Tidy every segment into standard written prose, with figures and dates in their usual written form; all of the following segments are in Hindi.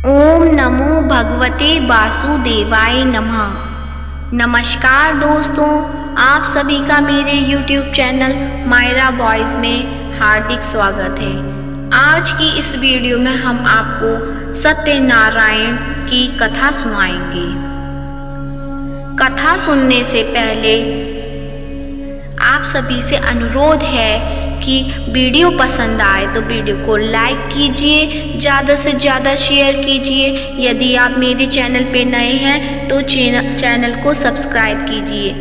ओम नमो भगवते वासुदेवाय नमः। नमस्कार दोस्तों, आप सभी का मेरे YouTube चैनल मायरा बॉयज में हार्दिक स्वागत है। आज की इस वीडियो में हम आपको सत्यनारायण की कथा सुनाएंगे। कथा सुनने से पहले आप सभी से अनुरोध है कि वीडियो पसंद आए तो वीडियो को लाइक कीजिए, ज़्यादा से ज़्यादा शेयर कीजिए। यदि आप मेरे चैनल पे नए हैं तो चैनल को सब्सक्राइब कीजिए।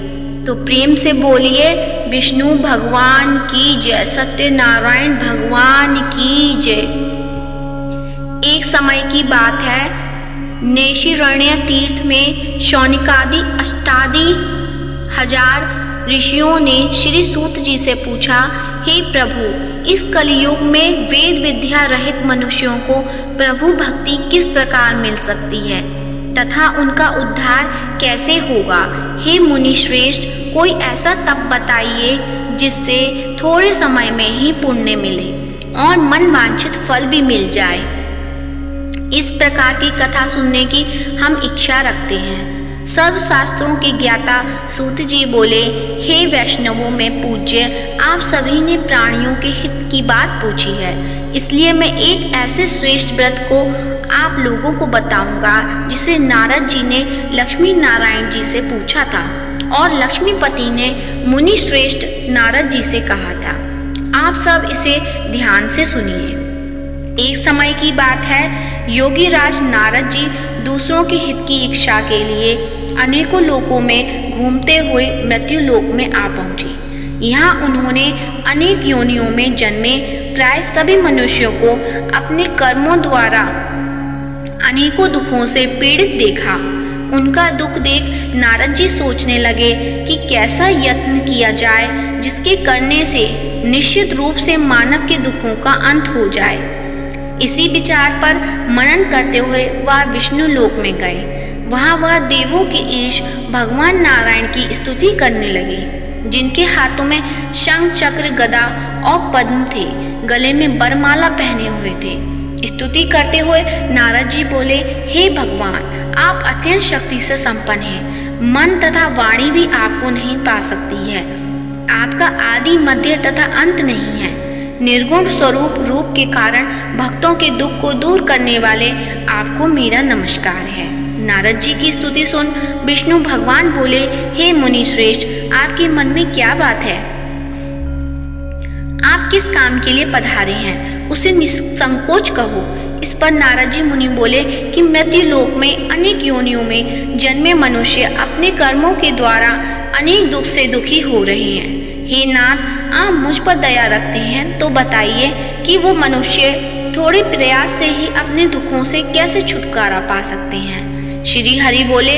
तो प्रेम से बोलिए विष्णु भगवान की जय, सत्यनारायण भगवान की जय। एक समय की बात है, नैमिषारण्य तीर्थ में शौनकादि अष्टादि हजार ऋषियों ने श्री सूत जी से पूछा, हे प्रभु, इस कलयुग में वेद विद्या रहित मनुष्यों को प्रभु भक्ति किस प्रकार मिल सकती है तथा उनका उद्धार कैसे होगा। हे मुनि श्रेष्ठ, कोई ऐसा तप बताइए जिससे थोड़े समय में ही पुण्य मिले और मन वांछित फल भी मिल जाए। इस प्रकार की कथा सुनने की हम इच्छा रखते हैं। सर्व शास्त्रों के ज्ञाता सूत जी बोले, हे वैष्णवों में पूज्य, आप सभी ने प्राणियों के हित की बात पूछी है, इसलिए मैं एक ऐसे श्रेष्ठ व्रत को आप लोगों को बताऊंगा जिसे नारद जी ने लक्ष्मी नारायण जी से पूछा था और लक्ष्मीपति ने मुनि श्रेष्ठ नारद जी से कहा था। आप सब इसे ध्यान से सुनिए। एक समय की बात है, योगी राज नारद जी दूसरों के हित की इच्छा के लिए अनेकों लोकों में घूमते हुए मृत्यु लोक में आ पहुंचे। यहाँ उन्होंने अनेक योनियों में जन्मे प्राय सभी मनुष्यों को अपने कर्मों द्वारा अनेकों दुखों से पीड़ित देखा। उनका दुख देख नारद जी सोचने लगे कि कैसा यत्न किया जाए जिसके करने से निश्चित रूप से मानव के दुखों का अंत हो जाए। इसी विचार पर मनन करते हुए वह विष्णु लोक में गए। वहाँ वह देवों के ईश भगवान नारायण की स्तुति करने लगे, जिनके हाथों में शंख चक्र गदा और पद्म थे, गले में बरमाला पहने हुए थे। स्तुति करते हुए नारद जी बोले, हे भगवान, आप अत्यंत शक्ति से संपन्न हैं। मन तथा वाणी भी आपको नहीं पा सकती है। आपका आदि मध्य तथा अंत नहीं है। निर्गुण स्वरूप रूप के कारण भक्तों के दुख को दूर करने वाले आपको मेरा नमस्कार है। नारद जी की स्तुति सुन विष्णु भगवान बोले, हे मुनि श्रेष्ठ, आपके मन में क्या बात है? आप किस काम के लिए पधारे हैं, उसे निसंकोच कहो। इस पर नारद जी मुनि बोले कि मृत्यु लोक में अनेक योनियों में जन्मे मनुष्य अपने कर्मों के द्वारा अनेक दुख से दुखी हो रहे हैं। हे नाथ, आप मुझ पर दया रखते हैं तो बताइए कि वो मनुष्य थोड़े प्रयास से ही अपने दुखों से कैसे छुटकारा पा सकते हैं। श्री हरि बोले,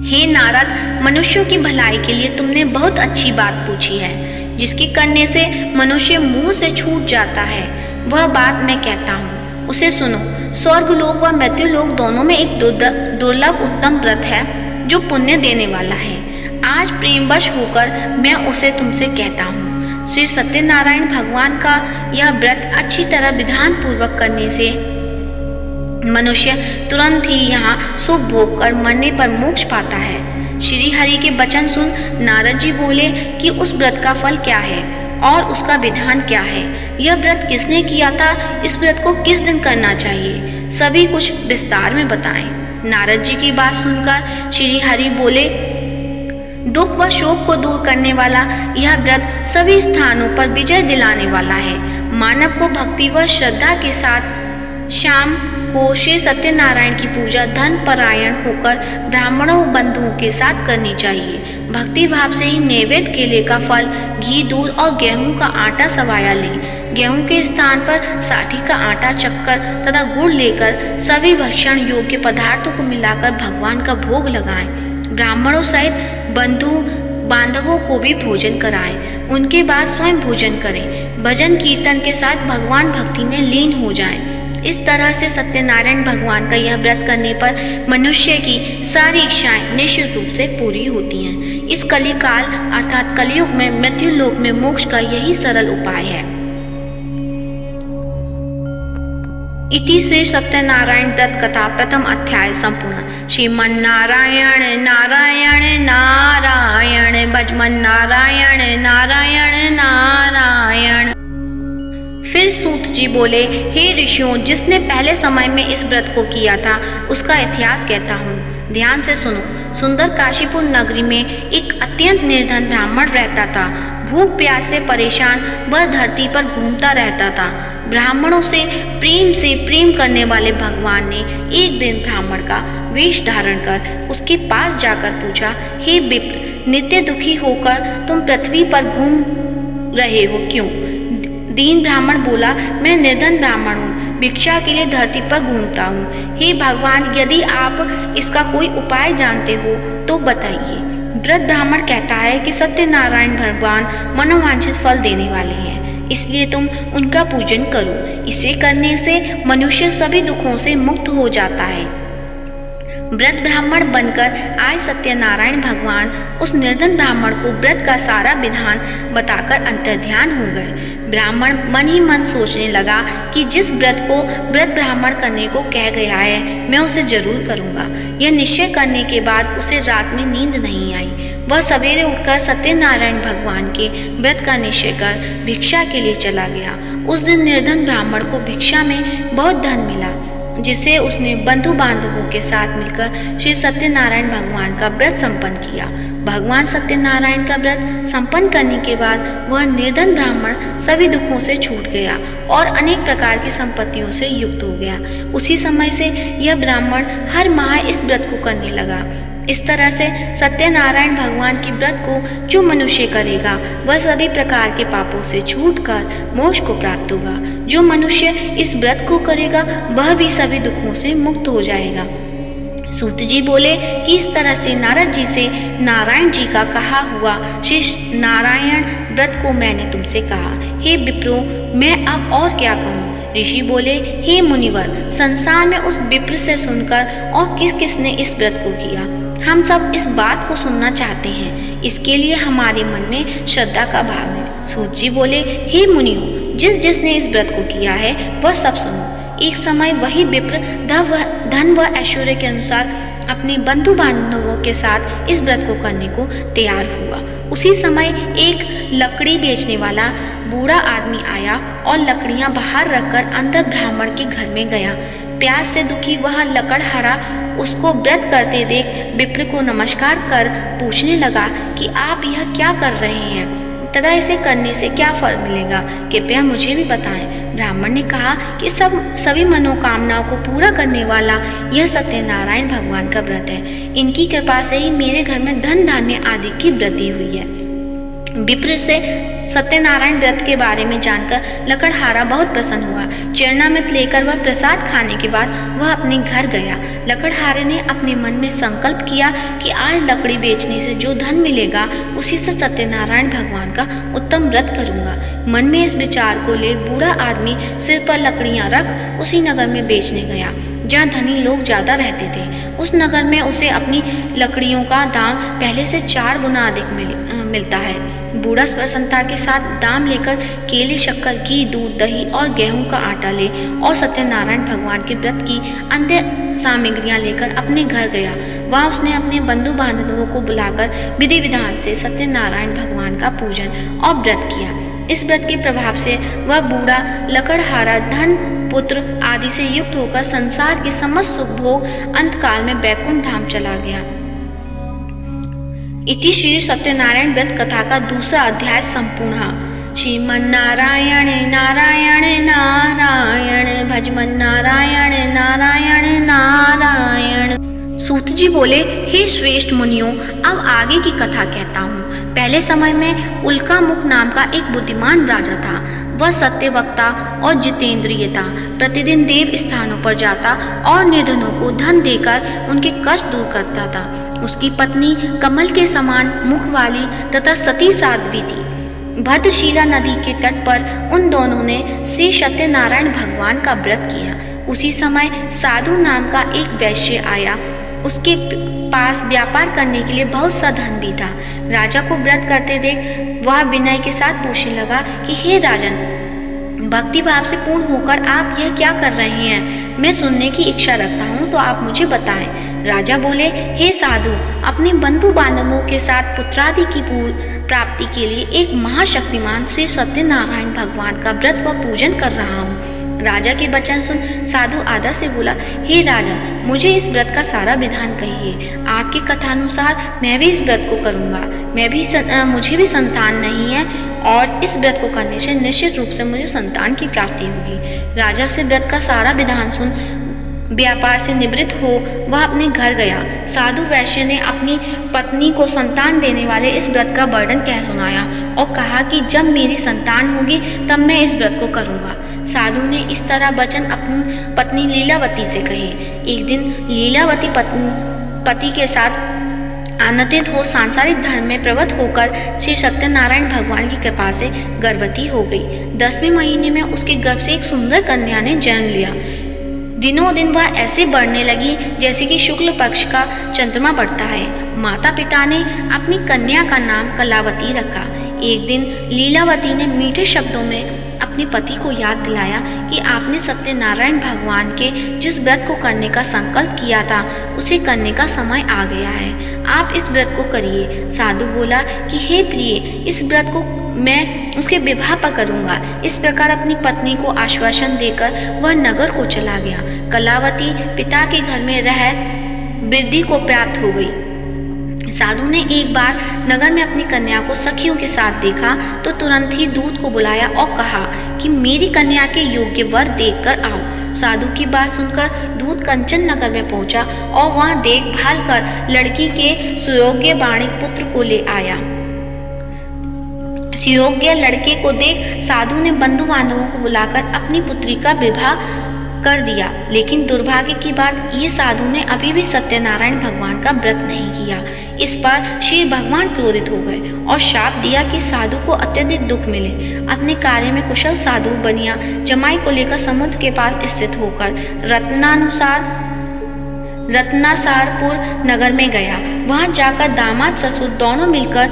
हे नारद, मनुष्यों की भलाई के लिए तुमने बहुत अच्छी बात पूछी है, जिसकी करने से मनुष्य मुंह से छूट जाता है। वह बात मैं कहता हूँ, उसे सुनो। स्वर्ग लोक व मृत्यु लोक दोनों में एक दुर्लभ उत्तम व्रत है जो पुण्य देने वाला है। आज प्रेमवश होकर मैं उसे तुमसे कहता हूँ। श्री सत्यनारायण भगवान का यह व्रत अच्छी तरह विधान पूर्वक करने से मनुष्य तुरंत ही यहाँ सुख भोग कर मरने पर मोक्ष पाता है। श्री हरि के वचन सुन नारद जी बोले कि उस व्रत का फल क्या है और उसका विधान क्या है। यह व्रत किसने किया था, इस व्रत को किस दिन करना चाहिए, सभी कुछ विस्तार में बताएं। नारद जी की बात सुनकर श्री हरि बोले, दुख व शोक को दूर करने वाला यह व्रत सभी स्थानों पर विजय दिलाने वाला है। मानव को भक्ति व श्रद्धा के साथ शाम को श्री सत्यनारायण की पूजा धन परायण होकर ब्राह्मणों बंधुओं के साथ करनी चाहिए। भक्ति भाव से ही नैवेद्य केले का फल, घी, दूध और गेहूं का आटा सवाया लें। गेहूं के स्थान पर साठी का आटा, चक्कर तथा गुड़ लेकर सभी भक्षण योग्य पदार्थों को मिलाकर भगवान का भोग लगाएं। ब्राह्मणों सहित बंधु बांधवों को भी भोजन कराएं। उनके बाद स्वयं भोजन करें। भजन कीर्तन के साथ भगवान भक्ति में लीन हो जाएं। इस तरह से सत्यनारायण भगवान का यह व्रत करने पर मनुष्य की सारी इच्छाएं निश्चित रूप से पूरी होती हैं। इस कलिकाल अर्थात कलयुग में मृत्यु लोक में मोक्ष का यही सरल उपाय है। इति श्री सत्यनारायण व्रत कथा प्रथम अध्याय संपूर्ण। श्रीमन्नारायण नारायण नारायण भजमन्नारायण नारायण नारायण। फिर सूत जी बोले, हे ऋषियों, जिसने पहले समय में इस व्रत को किया था उसका इतिहास कहता हूँ, ध्यान से सुनो। सुंदर काशीपुर नगरी में एक अत्यंत निर्धन ब्राह्मण रहता था। भूख प्यास से परेशान वह धरती पर घूमता रहता था। ब्राह्मणों से प्रेम करने वाले भगवान ने एक दिन ब्राह्मण का वेश धारण कर उसके पास जाकर पूछा, हे विप्र, नित्य दुखी होकर तुम पृथ्वी पर घूम रहे हो क्यों? दीन ब्राह्मण बोला, मैं निर्धन ब्राह्मण हूँ, भिक्षा के लिए धरती पर घूमता हूँ। हे भगवान, यदि आप इसका कोई उपाय जानते हो तो बताइए। व्रत ब्राह्मण कहता है कि सत्यनारायण भगवान मनोवांछित फल देने वाले हैं, इसलिए तुम उनका पूजन करो। इसे करने से मनुष्य सभी दुखों से मुक्त हो जाता है। व्रत ब्राह्मण बनकर आए सत्यनारायण भगवान उस निर्धन ब्राह्मण को व्रत का सारा विधान बताकर अंतर्ध्यान हो गए। ब्राह्मण मन ही मन सोचने लगा कि जिस व्रत को व्रत ब्राह्मण करने को कह गया है मैं उसे जरूर करूँगा। यह निश्चय करने के बाद उसे रात में नींद नहीं आई। वह सवेरे उठकर सत्यनारायण भगवान के व्रत का निश्चय कर भिक्षा के लिए चला गया। उस दिन निर्धन ब्राह्मण को भिक्षा में बहुत धन मिला, जिसे उसने बंधु बांधवों के साथ मिलकर श्री सत्यनारायण भगवान का व्रत संपन्न किया। भगवान सत्यनारायण का व्रत संपन्न करने के बाद वह निर्धन ब्राह्मण सभी दुखों से छूट गया और अनेक प्रकार की संपत्तियों से युक्त हो गया। उसी समय से यह ब्राह्मण हर माह इस व्रत को करने लगा। इस तरह से सत्यनारायण भगवान की व्रत को जो मनुष्य करेगा वह सभी प्रकार के पापों से छूटकर मोक्ष को प्राप्त होगा। जो मनुष्य इस व्रत को करेगा वह भी सभी दुखों से मुक्त हो जाएगा। सूत जी बोले कि इस तरह से नारद जी से नारायण जी का कहा हुआ श्री नारायण व्रत को मैंने तुमसे कहा। हे विप्रो, मैं अब और क्या कहूँ? ऋषि बोले, हे मुनिवर, संसार में उस विप्र से सुनकर और किस किसने इस व्रत को किया, हम सब इस बात को सुनना चाहते हैं। इसके लिए हमारे मन में श्रद्धा का भाव है। सूत जी बोले, हे मुनियों, जिसने इस व्रत को किया है वह सब सुनो। एक समय वही विप्र धन व ऐश्वर्य के अनुसार अपने बंधु बांधवों के साथ इस व्रत को करने को तैयार हुआ। उसी समय एक लकड़ी बेचने वाला बूढ़ा आदमी आया और लकड़ियां बाहर रखकर अंदर ब्राह्मण के घर में गया। प्यास से दुखी वह लकड़हारा उसको व्रत करते देख विप्र को नमस्कार कर पूछने लगा कि आप यह क्या कर रहे हैं तथा इसे करने से क्या फल मिलेगा, कृपया मुझे भी बताएं। ब्राह्मण ने कहा कि सभी मनोकामनाओं को पूरा करने वाला यह सत्यनारायण भगवान का व्रत है। इनकी कृपा से ही मेरे घर में धन धान्य आदि की वृद्धि हुई है। विप्र से सत्यनारायण व्रत के बारे में जानकर लकड़हारा बहुत प्रसन्न हुआ। चरणामृत लेकर वह प्रसाद खाने के बाद वह अपने घर गया। लकड़हारे ने अपने मन में संकल्प किया कि आज लकड़ी बेचने से जो धन मिलेगा उसी से सत्यनारायण भगवान का उत्तम व्रत करूंगा। मन में इस विचार को ले बूढ़ा आदमी सिर पर लकड़ियां रख उसी नगर में बेचने गया जहाँ धनी लोग ज्यादा रहते थे। उस नगर में उसे अपनी लकड़ियों का दाम पहले से 4 गुना अधिक मिलता है। बूढ़ा प्रसन्नता के साथ दाम लेकर केले, शक्कर, घी, दूध, दही और गेहूं का आटा ले और सत्यनारायण भगवान के व्रत की अन्य सामग्रियां लेकर अपने घर गया। वहाँ उसने अपने बंधु बांधवों को बुलाकर विधि विधान से सत्यनारायण भगवान का पूजन और व्रत किया। इस व्रत के प्रभाव से वह बूढ़ा लकड़हारा धन, पुत्र आदि से युक्त होकर संसार के समस्त सुख भोग अंतकाल में बैकुंठ धाम चला गया। इति श्री सत्यनारायण व्रत कथा का दूसरा अध्याय संपूर्ण। श्रीमन्नारायण नारायण नारायण भजमन्नारायण नारायण नारायण। सूत जी बोले, हे श्रेष्ठ मुनियों, अब आगे की कथा कहता हूँ। पहले समय में उल्कामुख नाम का एक बुद्धिमान राजा था। वह सत्यवक्ता और जितेंद्रिय था। प्रतिदिन देव स्थानों पर जाता और निर्धनों को धन देकर उनके कष्ट दूर करता था। उसकी पत्नी कमल के समान मुख वाली तथा सती साध्वी थी। भद्रशिला नदी के तट पर उन दोनों ने श्री सत्यनारायण भगवान का व्रत किया। उसी समय साधु नाम का एक वैश्य आया। उसके पास व्यापार करने के लिए बहुत सा धन भी था। राजा को व्रत करते देख वह विनय के साथ पूछने लगा कि हे राजन, भक्ति भाव से पूर्ण होकर आप यह क्या कर रहे हैं? मैं सुनने की इच्छा रखता हूँ, तो आप मुझे बताएं। राजा बोले, हे साधु, अपने बंधु बांधवों के साथ पुत्रादि की प्राप्ति के लिए एक महाशक्तिमान श्री सत्यनारायण भगवान का व्रत व पूजन कर रहा हूँ। राजा के वचन सुन साधु आदर से बोला, हे राजन, मुझे इस व्रत का सारा विधान कहिए। आपकी कथानुसार मैं भी इस व्रत को करूँगा। मुझे भी संतान नहीं है और इस व्रत को करने से निश्चित रूप से मुझे संतान की प्राप्ति होगी। राजा से व्रत का सारा विधान सुन व्यापार से निवृत्त हो वह अपने घर गया। साधु वैश्य ने अपनी पत्नी को संतान देने वाले इस व्रत का वर्णन कह सुनाया और कहा कि जब मेरी संतान होगी तब मैं इस व्रत को करूँगा। साधु ने इस तरह वचन अपनी पत्नी लीलावती से कहे। एक दिन लीलावती पति के साथ आनंदित हो सांसारिक धर्म में प्रवृत्त होकर श्री सत्यनारायण भगवान की कृपा से गर्भवती हो गई। 10वें महीने में उसके गर्भ से एक सुंदर कन्या ने जन्म लिया। दिनों दिन वह ऐसे बढ़ने लगी जैसे कि शुक्ल पक्ष का चंद्रमा बढ़ता है। माता पिता ने अपनी कन्या का नाम कलावती रखा। एक दिन लीलावती ने मीठे शब्दों में अपने पति को याद दिलाया कि आपने सत्यनारायण भगवान के जिस व्रत को करने का संकल्प किया था उसे करने का समय आ गया है। आप इस व्रत को करिए। साधु बोला कि हे प्रिय, इस व्रत को मैं उसके विवाह पर करूँगा। इस प्रकार अपनी पत्नी को आश्वासन देकर वह नगर को चला गया। कलावती पिता के घर में रह वृद्धि को प्राप्त हो गई। साधु ने एक बार नगर में अपनी कन्या को सखियों के साथ देखा तो तुरंत ही दूत को बुलाया और कहा कि मेरी कन्या के योग्य वर देखकर आओ। साधु की बात सुनकर दूत कंचन नगर में पहुंचा और वहां देखभाल कर लड़की के सुयोग्य बाणिक पुत्र को ले आया। सुयोग्य लड़के को देख साधु ने बंधु बांधवों को बुलाकर अपनी पुत्री का विवाह कर दिया। लेकिन दुर्भाग्य की बात, ये साधु ने अभी भी सत्यनारायण भगवान का व्रत नहीं किया। इस पर श्री भगवान क्रोधित हो गए और शाप दिया कि साधु को अत्यधिक दुख मिले। अपने कार्य में कुशल साधु बनिया जमाई को लेकर समुद्र के पास स्थित होकर रत्नासारपुर नगर में गया। वहां जाकर दामाद ससुर दोनों मिलकर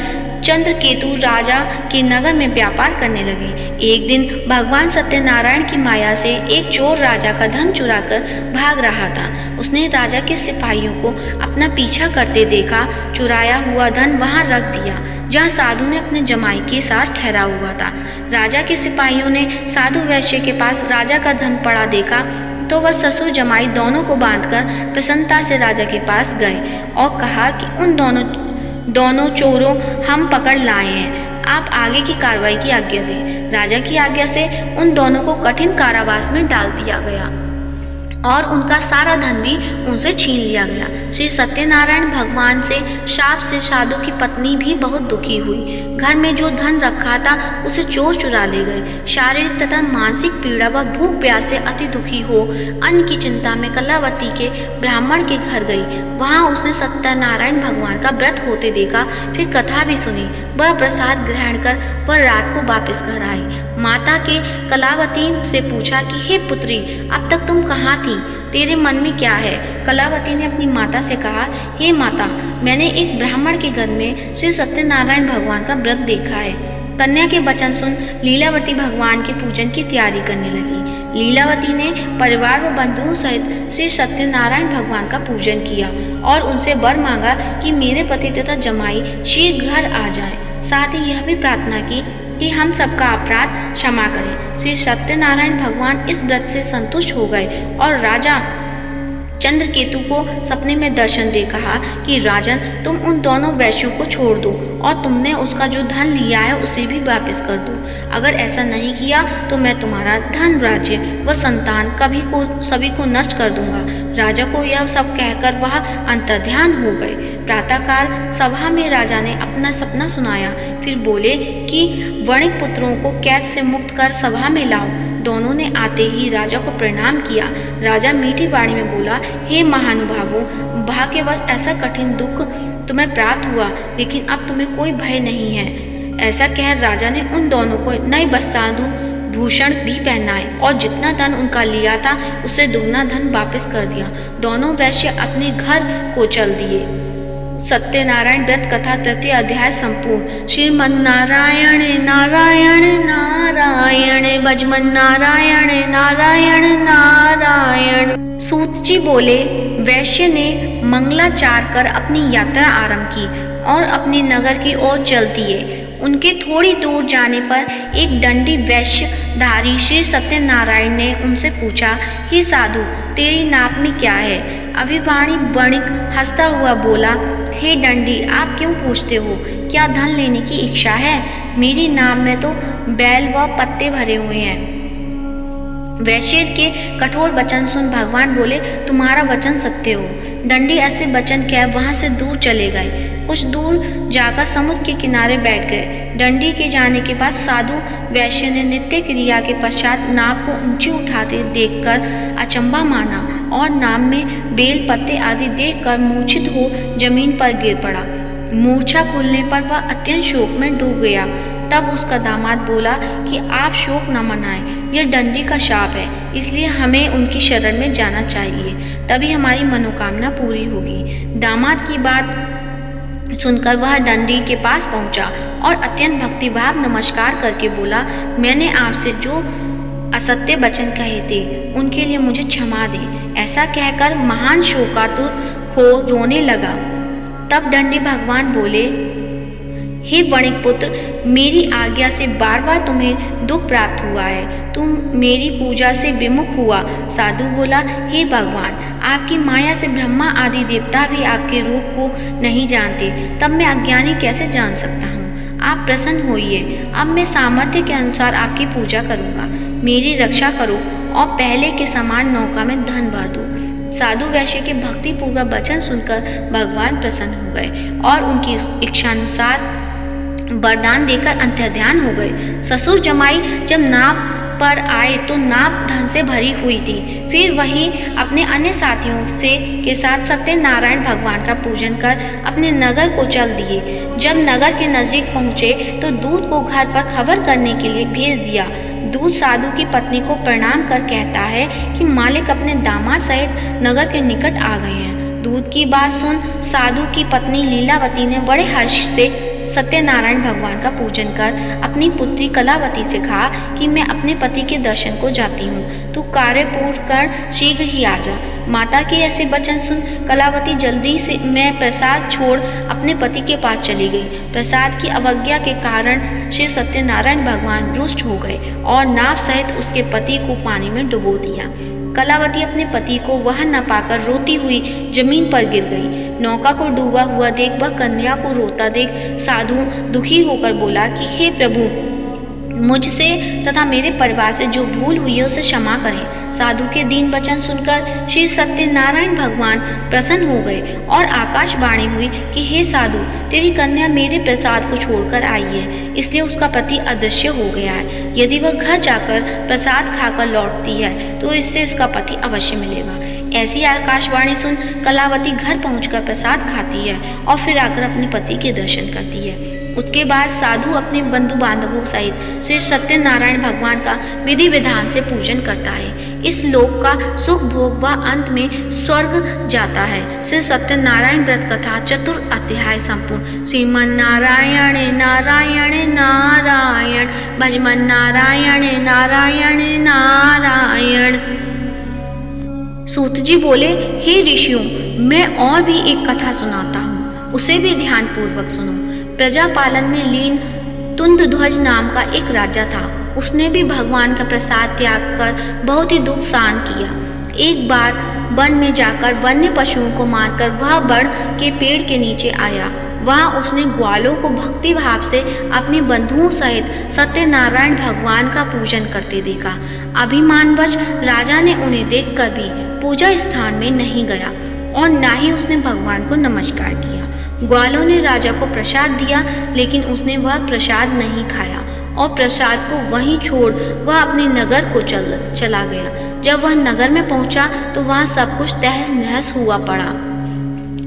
चंद्रकेतु राजा के नगर में व्यापार करने लगे। एक दिन भगवान सत्यनारायण की माया से एक चोर राजा का धन चुराकर भाग रहा था। उसने राजा के सिपाहियों को अपना पीछा करते देखा। चुराया हुआ धन वहां रख दिया जहां साधु ने अपने जमाई के साथ ठहरा हुआ था। राजा के सिपाहियों ने साधु वैश्य के पास राजा का धन पड़ा देखा तो वह ससुर जमाई दोनों को बांधकर प्रसन्नता से राजा के पास गए और कहा कि उन दोनों चोरों हम पकड़ लाए हैं। आप आगे की कार्रवाई की आज्ञा दें। राजा की आज्ञा से उन दोनों को कठिन कारावास में डाल दिया गया और उनका सारा धन भी उनसे छीन लिया गया। श्री सत्यनारायण भगवान से शाप से साधु की पत्नी भी बहुत दुखी हुई। घर में जो धन रखा था उसे चोर चुरा ले गए। शारीरिक तथा मानसिक पीड़ा व भूख प्यास से अति दुखी हो अन्न की चिंता में कलावती के ब्राह्मण के घर गई। वहां उसने सत्यनारायण भगवान का व्रत होते देखा। फिर कथा भी सुनी। वह प्रसाद ग्रहण कर वह रात को वापस घर आई। माता के कलावती से पूछा कि हे पुत्री, अब तक तुम कहाँ थी? तेरे मन में क्या है? कलावती ने अपनी माता से कहा, हे माता, मैंने एक ब्राह्मण के घर में श्री सत्यनारायण भगवान का व्रत देखा है। कन्या के वचन सुन लीलावती भगवान के पूजन की तैयारी करने लगी। लीलावती ने परिवार व बंधुओं सहित श्री सत्यनारायण भगवान का पूजन किया और उनसे वर मांगा कि मेरे पति तथा जमाई शीघ्र घर आ जाए। साथ ही यह भी प्रार्थना की कि हम सबका अपराध क्षमा करें। श्री सत्यनारायण भगवान इस व्रत से संतुष्ट हो गए और राजा चंद्रकेतु को सपने में दर्शन दे कहा कि राजन, तुम उन दोनों वैश्यों को छोड़ दो और तुमने उसका जो धन लिया है उसे भी वापस कर दो। अगर ऐसा नहीं किया तो मैं तुम्हारा धन, राज्य व संतान सभी को नष्ट कर दूंगा। राजा को यह सब कहकर वह अंतर्ध्यान हो गए। प्रातःकाल सभा में राजा ने अपना सपना सुनाया। फिर बोले कि वणिक पुत्रों को कैद से मुक्त कर सभा में लाओ। दोनों ने आते ही राजा को प्रणाम किया। राजा मीठी वाणी में बोला, हे महानुभावों, भाग्यवश ऐसा कठिन दुख तुम्हें प्राप्त हुआ, लेकिन अब तुम्हें कोई भय नहीं है। ऐसा कह राजा ने उन दोनों को नए वस्त्रादु भूषण भी पहनाए और जितना धन उनका लिया था उससे दुगना धन वापस कर दिया। दोनों वैश्य अपने घर को चल दिए। सत्यनारायण व्रत कथा तृतीय अध्याय संपूर्ण। श्रीमन नारायण नारायण नारायण भजमन नारायण नारायण नारायण। सूत जी बोले, वैश्य ने मंगलाचार कर अपनी यात्रा आरंभ की और अपने नगर की ओर चल दिए। उनके थोड़ी दूर जाने पर एक दंडी वैश्यधारी श्री सत्यनारायण ने उनसे पूछा, हे साधु, तेरी नाप में क्या है? अभिवाणी वणिक हंसता हुआ बोला, हे दंडी, आप क्यों पूछते हो? क्या धन लेने की इच्छा है? मेरी नाव में तो बैल व पत्ते भरे हुए हैं। वैश्य के कठोर वचन सुन भगवान बोले, तुम्हारा वचन सत्य हो। दंडी ऐसे वचन कह वहां से दूर चले गए। कुछ दूर जाकर समुद्र के किनारे बैठ गए। दंडी के जाने के बाद साधु वैश्य ने नित्य क्रिया के पश्चात नाव को ऊंची उठाते देखकर अचंभा माना और नाव में बेल पत्ते आदि देखकर मूर्छित हो जमीन पर गिर पड़ा। मूर्छा खुलने पर वह अत्यंत शोक में डूब गया। तब उसका दामाद बोला कि आप शोक न मनाएं, यह दंडी का शाप है, इसलिए हमें उनकी शरण में जाना चाहिए, तभी हमारी मनोकामना पूरी होगी। दामाद की बात सुनकर वह दंडी के पास पहुंचा और अत्यंत भक्तिभाव नमस्कार करके बोला, मैंने आपसे जो असत्य वचन कहे थे उनके लिए मुझे क्षमा दे। ऐसा कहकर महान शोकातुर हो रोने लगा। तब दंडी भगवान बोले, हे वणिक पुत्र, मेरी आज्ञा से बार बार तुम्हें दुख प्राप्त हुआ है, तुम मेरी पूजा से विमुख हुआ। साधु बोला, हे भगवान, आपकी माया से ब्रह्मा आदि देवता भी आपके रूप को नहीं जानते, तब मैं अज्ञानी कैसे जान सकता हूँ? आप प्रसन्न होइए, अब मैं सामर्थ्य के अनुसार आपकी पूजा करूँगा। मेरी रक्षा करो और पहले के समान नौका में धन भर दो। साधु वैश्य के भक्ति पूर्वक वचन सुनकर भगवान प्रसन्न हो गए और उनकी इच्छानुसार वरदान देकर अंतर्ध्यान हो गए। ससुर जमाई जब नाव पर आए तो नाव धन से भरी हुई थी। फिर वही अपने अन्य साथियों के साथ सत्यनारायण भगवान का पूजन कर अपने नगर को चल दिए। जब नगर के नजदीक पहुँचे तो दूत को घर पर खबर करने के लिए भेज दिया। दूत साधु की पत्नी को प्रणाम कर कहता है कि मालिक अपने दामाद सहित नगर के निकट आ गए हैं। दूत की बात सुन साधु की पत्नी लीलावती ने बड़े हर्ष से सत्यनारायण भगवान का पूजन कर अपनी पुत्री कलावती से कहा कि मैं अपने पति के दर्शन को जाती हूँ, तू कार्य पूर्ण कर शीघ्र ही आ जा। माता के ऐसे वचन सुन कलावती जल्दी से मैं प्रसाद छोड़ अपने पति के पास चली गई। प्रसाद की अवज्ञा के कारण श्री सत्यनारायण भगवान रुष्ट हो गए और नाव सहित उसके पति को पानी में डुबो दिया। कलावती अपने पति को वहां न पाकर रोती हुई जमीन पर गिर गई। नौका को डूबा हुआ देख वह कन्या को रोता देख साधु दुखी होकर बोला कि हे प्रभु, मुझसे तथा मेरे परिवार से जो भूल हुई है उसे क्षमा करें। साधु के दीन वचन सुनकर श्री सत्यनारायण भगवान प्रसन्न हो गए और आकाशवाणी हुई कि हे साधु, तेरी कन्या मेरे प्रसाद को छोड़कर आई है, इसलिए उसका पति अदृश्य हो गया है। यदि वह घर जाकर प्रसाद खाकर लौटती है तो इससे इसका पति अवश्य मिलेगा। ऐसी आकाशवाणी सुन कलावती घर पहुंचकर प्रसाद खाती है और फिर आकर अपने पति के दर्शन करती है। उसके बाद साधु अपने बंधु बांधवों सहित श्री सत्यनारायण भगवान का विधि विधान से पूजन करता है। इस लोक का सुख भोग व अंत में स्वर्ग जाता है। श्री सत्यनारायण व्रत कथा चतुर्थ अध्याय संपूर्ण। श्रीमन नारायण नारायण नारायण भजमन नारायण नारायण नारायण। सूत जी बोले, हे ऋषियों, मैं और भी एक कथा सुनाता हूँ, उसे भी ध्यान पूर्वक सुनो। प्रजापालन में लीन तुंदध्वज नाम का एक राजा था। उसने भी भगवान का प्रसाद त्याग कर बहुत ही दुख सहन किया। एक बार वन में जाकर वन्य पशुओं को मारकर वह बड़ के पेड़ के नीचे आया। वहाँ उसने ग्वालों को भक्ति भाव से अपने बंधुओं सहित सत्यनारायण भगवान का पूजन करते देखा। अभिमानवश राजा ने उन्हें देखकर भी पूजा स्थान में नहीं गया और न ही उसने भगवान को नमस्कार किया। ग्वालों ने राजा को प्रसाद दिया, लेकिन उसने वह प्रसाद नहीं खाया और प्रसाद को वहीं छोड़ वह अपने नगर को चला गया। जब वह नगर में पहुंचा तो वहाँ सब कुछ तहस नहस हुआ पड़ा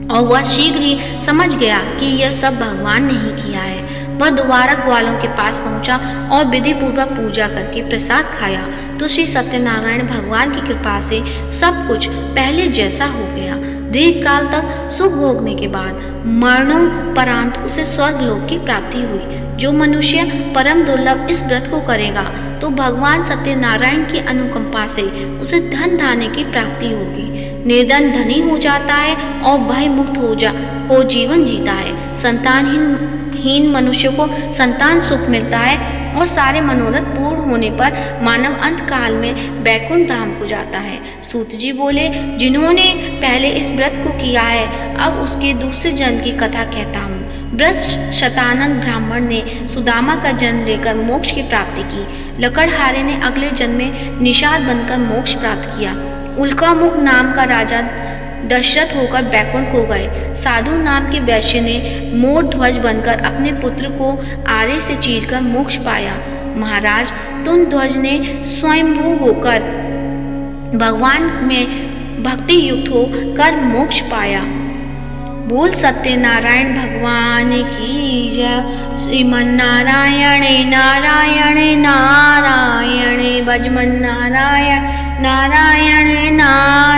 और वह शीघ्र ही समझ गया कि यह सब भगवान ने ही किया है। वह दोबारा ग्वालों के पास पहुंचा और विधि पूर्वक पूजा करके प्रसाद खाया तो श्री सत्यनारायण भगवान की कृपा से सब कुछ पहले जैसा हो गया। दीर्घ काल तक सुख भोगने के बाद मरणोपरांत उसे स्वर्ग लोक की प्राप्ति हुई। जो मनुष्य परम दुर्लभ इस व्रत को करेगा तो भगवान सत्यनारायण की अनुकंपा से उसे धन धान्य की प्राप्ति होगी। निर्धन धनी हो जाता है और भय मुक्त हो जीवन जीता है। संतानहीन मनुष्य को संतान सुख मिलता है और सारे मनोरथ पूर्ण होने पर मानव अंत काल में बैकुंठ धाम को जाता है। सूत जी बोले, जिन्होंने पहले इस व्रत को किया है अब उसके दूसरे जन्म की कथा कहता हूँ। व्रत शतानंद ब्राह्मण ने सुदामा का जन्म लेकर मोक्ष की प्राप्ति की। लकड़हारे ने अगले जन्म में निषाद बनकर मोक्ष प्राप्त किया। उल्कामुख नाम का राजा दशरथ होकर बैकुंठ को गए। साधु नाम के वैश्य ने मोर ध्वज बनकर अपने पुत्र को आरे से चीरकर मोक्ष पाया। महाराज तुंग ध्वज ने स्वयंभू होकर भगवान में भक्ति युक्त होकर मोक्ष पाया। बोल सत्यनारायण भगवान की जय। श्रीमन नारायणे नारायणे नारायणे भजमन नारायण नारायण नारायण।